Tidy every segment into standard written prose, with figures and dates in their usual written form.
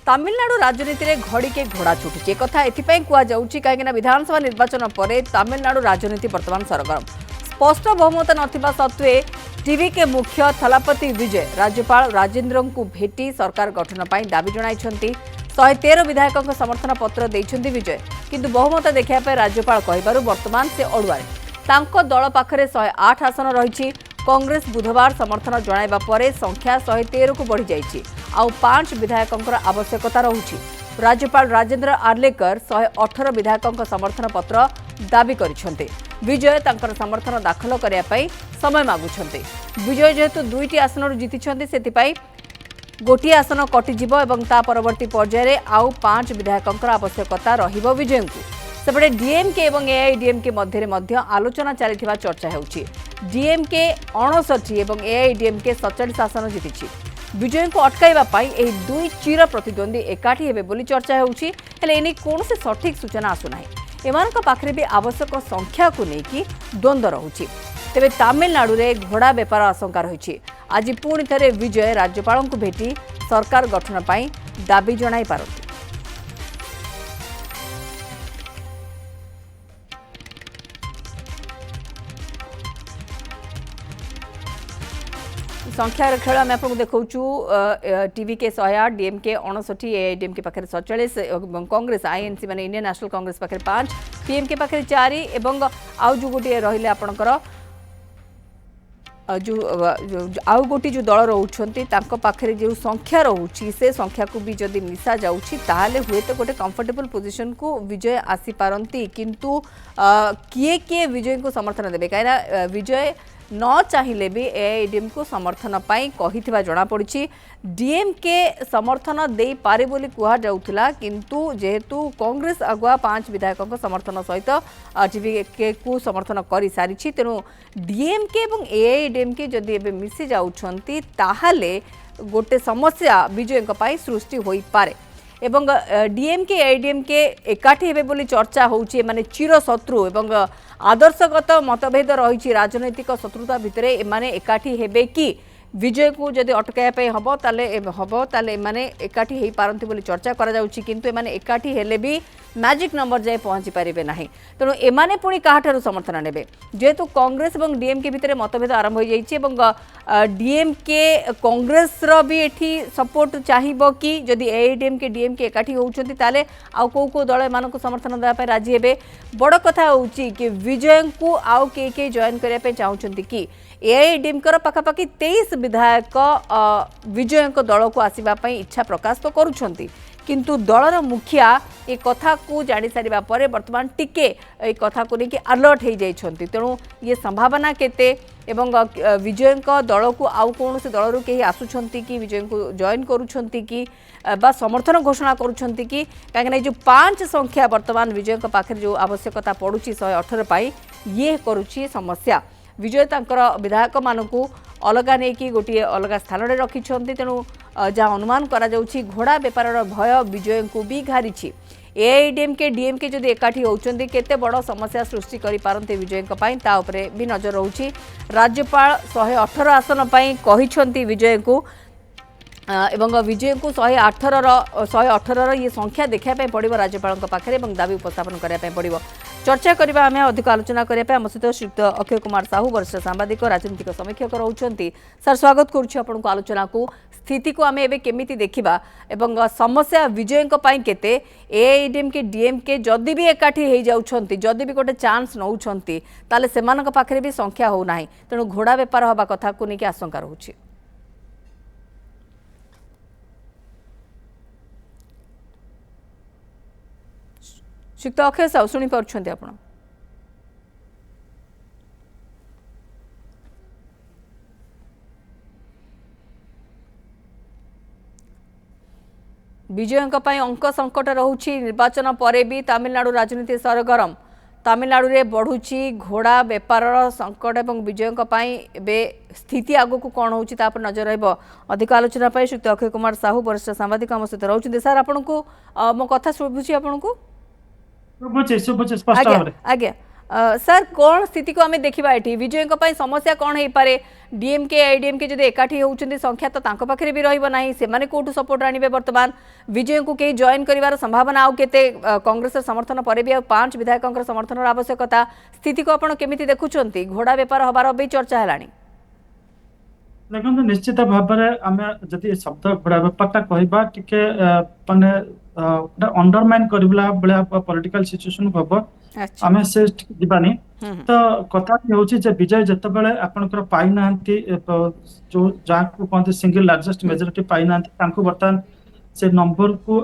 तमिलनाडु राजनीति में घड़ी के घोड़ा छुटुचे कथा एथिपाई कहुच्छी कहीं विधानसभा निर्वाचन पर तमिलनाडु राजनीति बर्तमान सरगरम स्पष्ट बहुमत नथिबा सत्वे टीवी के मुख्य थलापति विजय राज्यपाल राजेंद्र को भेटी सरकार गठन पर दाबी जणाइछन्ति 113 विधायकों समर्थन पत्र देइछन्ति विजय किंतु बहुमत देखा राज्यपाल कहबारु वर्तमान से अड़ुआरे तांको दल पाखरे 108 आसन रही कांग्रेस बुधवार समर्थन जणाइबा परे संख्या 113 को बढ़ी जाइछि आउ 5 विधायकों आवश्यकता रहुछि राज्यपाल राजेंद्र आर्लेकर 118 विधायकों समर्थन पत्र दाबी करिसेंते विजय तांकर समर्थन दाखल करिया पई समय मागुछन्ते विजय जेहेतु 2टी आसन जीतिछन्ते सेतिपाई गोटे आसन कटिजिब एवं ता परवर्ती पर्याय आउ 5 विधायकों आवश्यकता रहिबो विजय को सेपटे डीएमके और एआईडीएमके मध्य आलोचना चली चर्चा होउछि डीएमके 59 और एआईडीएमके 47 आसन जीति विजय को अटकाइबा पाई एही दुई चिर प्रतिद्वंदी एकाठी हेबे बोली चर्चा होउछि हेले एनी कोनोसी सठिक सूचना आसुना एमानक पाखरे भी आवश्यक संख्या को लेकिन द्वंद्व रहुछि तेबे तमिलनाडु रे घोड़ा बेपार आशंका रही आज पुणी थे विजय राज्यपाल को भेटी सरकार गठन पर दाबी जणाई पारती संख्यार खेल आम आपको देखु टीवी के 108 डीएमके 59 एआईडीएमके पाखे 47 कांग्रेस आईएनसी माने इंडियन नेशनल कांग्रेस पाखे 5 पीएमके पाखे 4 एवं आउ जो गोटे रहिले आपणकर जो आउ गोटे जो दल रोचे पाखे जो संख्या रोची से संख्या को भी जदि मिसा जाऊँगी ताहले हुए तो गोटे कंफर्टेबल पोजीशन को विजय आसी पारंती किंतु किए किए विजय को समर्थन देबे कहीं विजय न चाहिए भी एआईडीएम को समर्थन पाई कहिथिबा जणा पड़िछि डीएमके समर्थन दे पारे बोली कुहा जाउथला किंतु जेहेतु कांग्रेस अगुआ 5 विधायकों समर्थन सहित टीवीके को समर्थन कर सारी तेणु डीएमके और एआईडीएमके जदि एबे मिसी जाउछंती ताहाले गोटे समस्या विजय पाई सृष्टि होई पारे एवं डीएमके एआईडीएमके एकाठी हेबे बोली चर्चा होउछि माने चिर शत्रु एवं आदर्शगत मतभेद रही राजनैतिक शत्रुता भितर एमाने एकाठी हेबे कि विजय को जदि अटकाया हम ताले एमाने एकाठी हेई पारंती बोली चर्चा करा जाउछि किंतु एमाने एकाठी हेले भी मैजिक नंबर जाए पहुँची पारे ना तेणु एमाने पुणी काहाठारु समर्थन नेबे जेहेतु कांग्रेस और डीएमके भितर मतभेद आरंभ हो जाइछि एवं डीएमके कांग्रेस भी एठी सपोर्ट चाहिबो कि जदि एआईडीएमके डीएमके एकाठी होउछन्ति ताले आउ को दल एमानकु समर्थन देबा पय राजी हेबे बड़ कथा होउछि कि विजय को आउ के जॉइन करिया पे चाहुछन्ति कि एआईडीएमके पाखापाखि 23 विधायक विजय दल को आसीबा पय इच्छा प्रकाश तो करुछन्ति किंतु दलर मुखिया ए कथा को जानी सारिबा परे वर्तमान टिके ए कथा को लेकिन अलर्ट हो जाइछन्ति तेणु ये संभावना केते एवं विजय दल को आउ कौन से दलर कहीं आसुछन्ति कि विजय को जॉइन करुछन्ति कि बा समर्थन घोषणा करुछन्ति कि कहीं जो 5 संख्या वर्तमान विजय पाखे जो आवश्यकता पड़ुछि 118 पाई ये करुछि समस्या विजय तांकर विधायक मानकु अलगा नहीं कि गोटे अलग स्थान में रखिंट तेणु जहाँ अनुमान करा जाउछि घोड़ा बेपार भय विजय को भी घारी एआईडीएमके डीएमके जदि एकाठी होउछन्ति केते बड़ समस्या सृष्टि करि पारन्ते विजय पई ता उपरे भी नजर रहउछि राज्यपाल 118 आसन पई कहिछन्ति विजय को एवं विजय को 118 ये संख्या देखा पड़ो राज्यपाल पाखे दाबी उपस्थापन करने पड़ो चर्चा करवा आम अधिक आलोचना करने आम सहित श्रीयुक्त अक्षय कुमार साहू वरिष्ठ सांबादिक राजनीतिक समीक्षक रोचंती सर स्वागत करुँ आलोचना को स्थिति को आम एवं केमी देखा एवं समस्या विजय केते एआईडीएमके डीएमके जदि भी एकाठी हो जाउछन्ति जदि भी गोटे चांस नौछन्ति ताले सेमानक पाखरे भी संख्या होना तेणु घोड़ा बेपार हवा कथा को लेकिन आशंका रहुछि श्रीयुक्त अक्षय साहू शुणी पार्छन्ति आपण विजय अंक संकट रहुछि निर्वाचन परे भी तमिलनाडु राजनीति सरगरम तमिलनाडु रे बढ़ुछि घोड़ा बेपार संकट और विजय स्थिति आगो को कौन होछि ता पर नजर रहिबो अधिक आलोचना पाई श्रीयुक्त अक्षय कुमार साहू वरिष्ठ सांबादिक आम सहित रहउछन्ति सर आपनको मो कथा शुभुछि आपनको शुभुछि स्पष्ट भाबरे आज्ञा सर कौन स्थिति को आम देखा ये विजय समस्या कौन हो पारे डीएमके आईडीएमके जब एकाठी होती संख्या तो पाखे भी रही से कौटू सपोर्ट आने बर्तमान विजय को कहीं जॉइन कर संभावना आउ केते कांग्रेस समर्थन पर भी 5 विधायकों समर्थन आवश्यकता स्थिति को आप केमी देखुं घोड़ा बेपार हबार भी चर्चा है देखो निश्चित भाव में आम जदि शब्द घोड़ा बेपारटा कहवा टिके माने अंडरमाइन करला बेले पॉलिटिकल सिचुएशन हम आम से जीवानी तो कथा होची जे विजय जते बेले आपनकर पाई नांती जो जहाँ को कहते सिंगल लार्जेस्ट मेजोरिटी पाई नांती तांको बर्तमान से नंबर को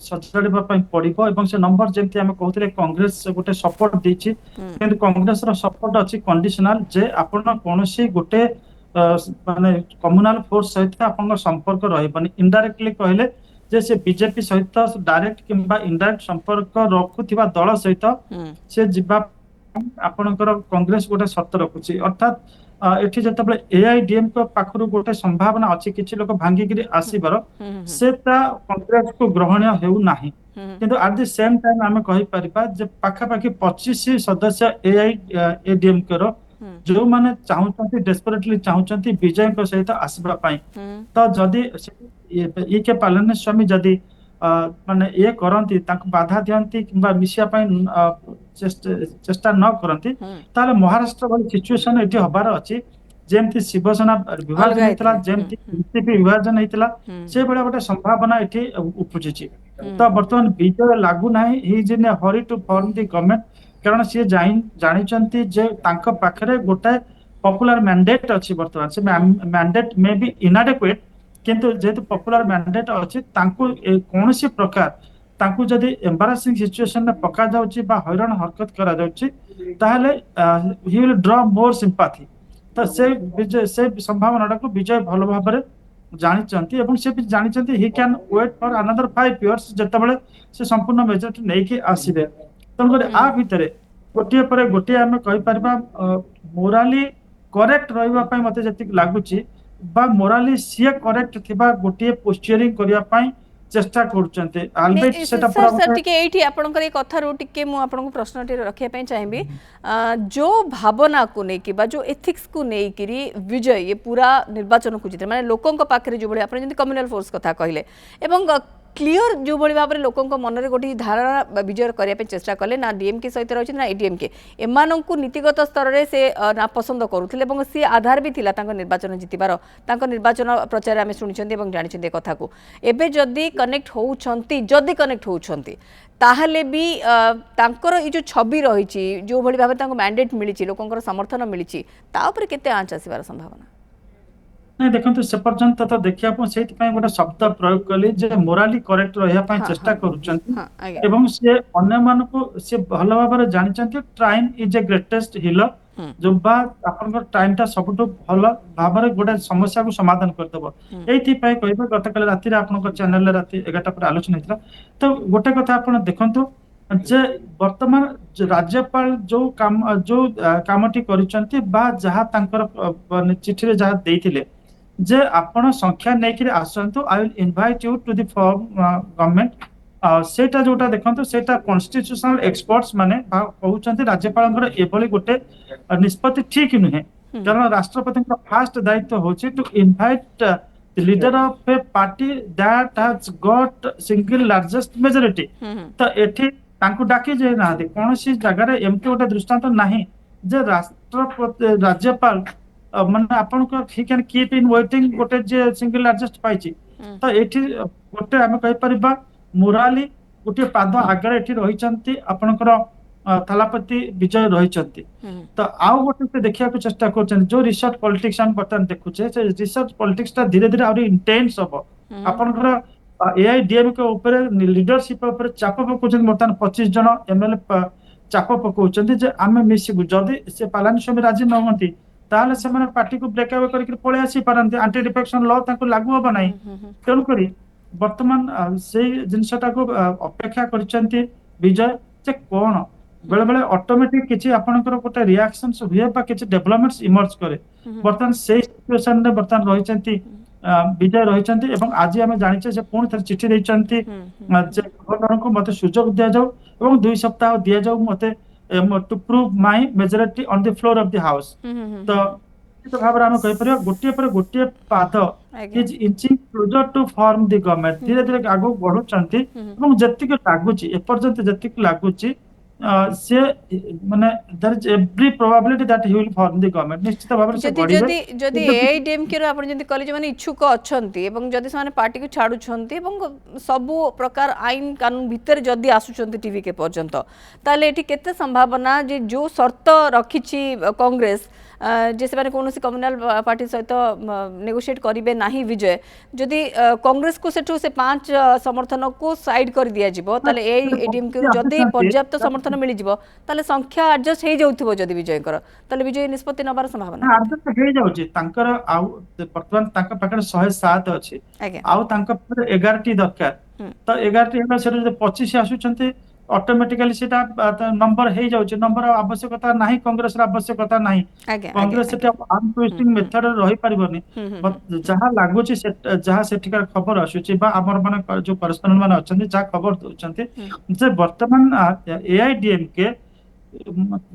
सजाड़ा पड़ो और से नंबर जमी आम कहते कांग्रेस गोटे सपोर्ट देछि किंतु कांग्रेस रो सपोर्ट अच्छी कंडीशनल जे आपण कोनोसी गोटे माने कम्युनाल फोर्स सहित आपन संपर्क रहबनी इनडायरेक्टली कहले जे से बीजेपी सहित डायरेक्ट किंबा इनडायरेक्ट संपर्क रखुथिबा दल सहित से जिबा आपनकर कांग्रेस गोटे शर्त रखुची अर्थात एठी जतबे एआईडीएम को पाखरु गोटे संभावना अछि किछि लोक भांगी गिरी आसीबार सेटा कांग्रेस को ग्रहणीय हेउ नाही किंतु एट द सेम टाइम आमे कहि परिबा जे पाखा पाखी 25 सदस्य एआईडीएम के जो माने चाहूचंती डेस्परेटली चाहूचंती विजय को सहित आसबा पाई तो जदी ये के पलानीस्वामी जदी माने ये करंती ताको बाधा दियंती किंबा मिसिया पाई चेष्टा न करंती ताले महाराष्ट्र वाली सिचुएशन एठी हबार अछि जेमती शिवसेना विभाजन हेतला जेमती बीजेपी विभाजन हेतला से बडा गोटे संभावना एठी उपजिछि तो वर्तमान विजय लागू नाही ही जिने हरी टू फॉर्म द गवर्नमेंट कारण सी जानी जे तांको पाखरे गोटे पॉपुलर मैंडेट अच्छी बर्तमान से मैंडेट मे बी इनएडेक्वेट किंतु जेहेतु पॉपुलर मैंडेट अच्छी तांको कोनोसी प्रकार तांको जदी एम्बारासिंग सिचुएशन में पका जाउची बा हैरान हरकत करा जाउची ताहले he will draw more sympathy तो से संभावना को विजय भलो भाबरे जानिचंती एवं से भी जानिचंती he can wait for another 5 years जतबेले से संपूर्ण मेजॉरिटी नै के आसीबे तनकर आ भितरे गोटे पर गोटे आमे कहि परबा मोराली करेक्ट रहिबा पय मते जति लागुची बा मोराली सी करेक्ट थिबा गोटे पोस्चरिंग करिया पय चेष्टा करचंते अल्बेट सेटा सर सर टिके एठी आपनकर ए कथा रो टिके मु आपनको प्रश्न टे रखिया पय चाहिबी जो भावना को नै कि बा जो एथिक्स को नै कि विजय ये पूरा निर्वाचन को जिते माने लोकन को पाखरे जो बळे आपन जति कम्युनल फोर्स कथा कहिले एवं क्लियर जो भाई भाव में लोकों मनरे गोटे धारणा विजय करने चेष्टा कले ना डीएमके सहित रही ना एडीएमके एमानंकु नीतिगत स्तर में से ना पसंद करुले सी आधार भी थिला निर्वाचन जितबार निर्वाचन प्रचार आम शुणी जानी कथा को एबे जदि कनेक्ट होउछंती जदि कनेक्ट होउछंती ताहले भी तांकर ये जो छवि रही जो भाई भाव में मैंडेट मिली लोकंर समर्थन मिली ता ऊपर केते आंच आसीबार संभावना नहीं देखो से पर्यंत तो देखिया गोटे शब्द प्रयोग कले जे मोराली करेक्ट रहा चेष्टा करुँच से अन्य मान को से भल भाव जानी time is a greatest healer जो टाइम टा सब भल भाव गोटे समस्या को समाधान करदेव ये कह गत राति आप चैनल राति 11टा पर आलोचना होता तो गोटे कथा आप देखु जे वर्तमान राज्यपाल जो कामटी करिसंती बा जहाँ चिठी रे जहाँ देइथिले जे आपण संख्या नेकरी आसंतु I will invite you to the form government सेटा जोटा देखंतु सेटा कॉन्स्टिट्यूशनल एक्सपर्ट्स माने कहउचंती राज्यपाल एभली गोटे निष्पत्ति ठीक नुहे कारण राष्ट्रपति फास्ट दायित्व होची to invite the leader of a party that has got single largest majority तो एठी तांको डाकी जे ना कोनोसी जगह रे एमती गोटे दृष्टांत नाही जे राष्ट्रपति राज्यपाल माने आपन को he can keep in waiting गोटे जे सिंगल लार्जेस्ट पाइची तो एठी गोटे हम कहि परिबा मोराली गोटे पाद आगे एठी रहिचंती आपनकर थलापति विजय रहिचंती तो आउ गोटे से देखिया को चेष्टा करचंती जो रिसर्च पॉलिटिक्स हम बर्तन देखुचे से रिसर्च पॉलिटिक्स ता धीरे धीरे और इंटेंस हो आपनकर एआईडीएम के ऊपर लीडरशिप ऊपर चाप पकोचन बर्तन 25 जन एमएलए चाप पकोचंती जे आमे मिसिबु जदी से पलानीस्वामी राजी न होंती ताले से माने पार्टी को ब्रेक अवे करके पळे आसी पारंती एंटी डिफेक्शन लॉ ताको लागू होबा नाही तेनु करी वर्तमान से जिनसटा को अपेक्षा करचंती विजय जे कोन बेले बेले ऑटोमेटिक किछि आपनकर गोटे रिएक्शंस हुए बा किछि डेवलपमेंट्स इमर्ज करे वर्तमान से सिचुएशन रे वर्तमान रहिचंती विजय रहिचंती एवं आज हम जानिछे जे पूर्ण थर चिट्ठी दैचंती जे गवर्नर को मते सुजोग दिया जाऊ एवं 2 सप्ताह दिया जाऊ मते to prove my majority on the floor of the house. तो निश्चित भाव आम कहीपर गोटे पर गोटे पाद is inching closer to form the government धीरे धीरे आगे बढ़ुंट जी लगुच एपर्यंत जी लगुच से माने there is every probability that he will form the government निश्चित भाव से जदि जदि जदि एआईडीएमके रो आपण जदि कहले जे माने इच्छुक अछंती एवं जदि से माने पार्टी को छाडुछंती एवं सब प्रकार आईन कानून भीतर जदि आसुछंती टीवी के पर्यंत ताले एठी केते संभावना जे जो शर्त रखिछि कांग्रेस जे से कौन कम्युनाल पार्टी सहित नेगोशिएट करेंगे ना विजय जदि कांग्रेस को सेठू से 5 समर्थन को साइड कर दिया जिवो ताले एडीएम के जदि पर्याप्त समर्थन मिल जिवो ताले संख्या एडजस्ट हे जाउथिबो जदि विजय कर ताले विजय निष्पत्ति नबार संभावना एडजस्ट हे जाउछि तांकर आउ वर्तमान तांकर पाकर 107 अछि आउ तांकर पर 11 टी दरकार तो 11 टी हेला से 25 आसुछंती ऑटोमेटिकली सेटा नंबर हे जाउछि नंबर आवश्यकता नाही कांग्रेस आवश्यकता नाही कांग्रेस सेटा आर्म ट्विस्टिंग मेथड रही परिबनी जहां लागुछि जहां सेठिकार खबर आसुछि बा हमर माने जो करस्पोंडेंट माने अछंती जा खबर दोचंती जे वर्तमान एआईडीएम के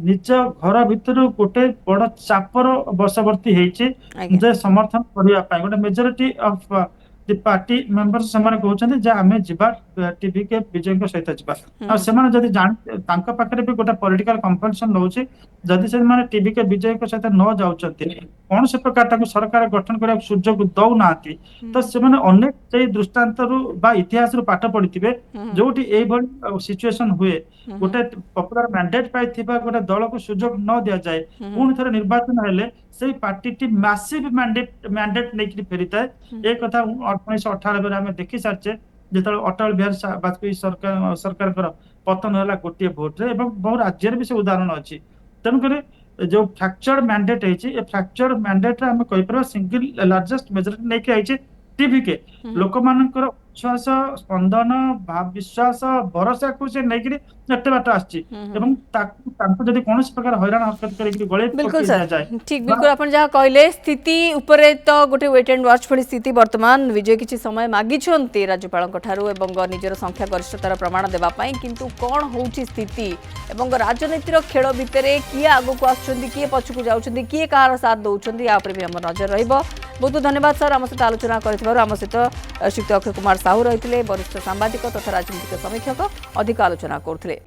निज घर भितर गोटे बड़ चापर बसवर्ती हेछि जे समर्थन करिया पाए गोटे majority of the party members से कहते जे आम जा टीवी के विजय सहित जा से जान पाखे भी गोटे पॉलिटिकल कंपल्सन रोचे जदि से टीवी के विजय सहित न जाऊँच कौन से प्रकार सरकार गठन करने सुजोग दौना तो से अनेक दृष्टांत इतिहास पाठ पढ़ी जो सिचुएशन हुए गोटे पॉपुलर मैंडेट पाई गोटे दल को सुजोग न दि जाए पुणी थे निर्वाचन हेले से पार्टी मैसिव मैंडेट नहीं फेरी था एक कथा 1998 आम देखी सारे जो अटल बिहारी वाजपेयी सरकार पतन है गोटे भोट रे बहु राज्य भी से उदाहरण अच्छी तेणुक जो फ्रैक्चर्ड मैंडेट है फ्रैक्चर्ड मैंडेट आम कहीपर सिंगल लार्जेस्ट मेजोरिटी नहीं आई टीवी के लोक मानकर विश्वास स्पंदन विश्वास भरोसा को से नहीं एते बाट आछि एवं ताको जदि कोनोस प्रकार हैरान हरकत करी गळे बिल्कुल सर ठीक बिल्कुल आपण जहा कहले स्थिति ऊपर तो गोटे वेट एंड वॉच फली स्थिति वर्तमान विजय किछि समय मागी छंती राज्यपाल ठारू एवं निजर संख्या गरिष्ठतार प्रमाण देबा पई किंतु कोन होउछि स्थिति एवं राजनीतिर खेल भितरे किए आगो को आछंती किए पछकु जाउछंती किए कार साथ दउछंती या ऊपर भी हम नजर रहइबो बहुत धन्यवाद सर आम सहित आलोचना करथिबार आम सहित श्री अक्षय कुमार साहू रही वरिष्ठ सांबादिक तथा राजनीतिक समीक्षक अधिक आलोचना करथिले।